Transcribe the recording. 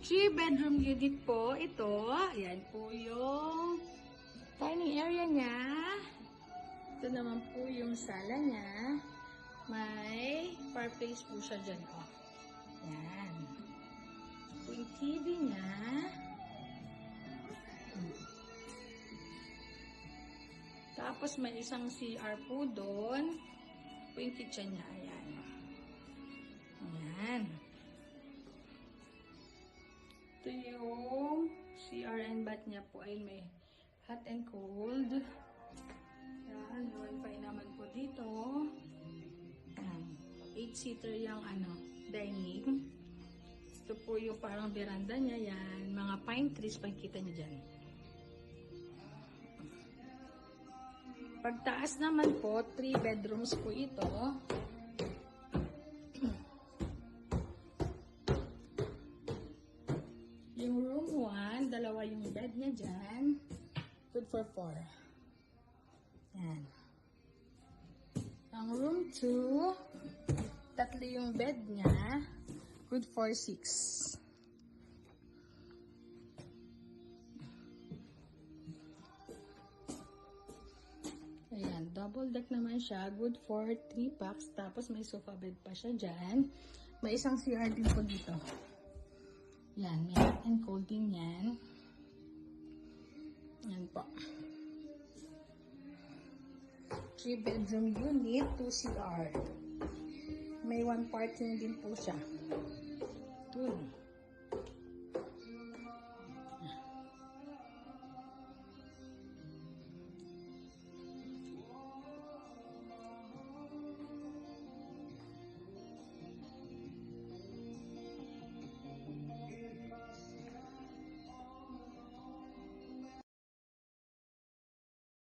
3-bedroom unit po ito. Ayan po yung dining area niya. Ito naman po yung sala niya. May fireplace po siya dyan. Oh. Ayan. Ito po yung TV niya. Tapos may isang CR po doon. Ito po yung kitchen niya. Ayan. Ayan. Ito yung CR and bath niya po ay may hot and cold. Ayan, wifi naman po dito. Ayan, 8-seater yung dining. Ito po yung parang veranda niya. Yan, mga pine trees pakikita niyo dyan. Pagtaas naman po, 3 bedrooms po ito. Yung room 1, dalawa yung bed niya dyan. Good for 4. Yan. Ang room 2, tatlo yung bed niya. Good for 6. Ayan, double deck naman siya. Good for 3 packs. Tapos may sofa bed pa siya dyan. May isang CR din po dito. Yan, may hot and cold din yan. Yan po. 3-bedroom unit, 2 CR. May 1 parking din po siya.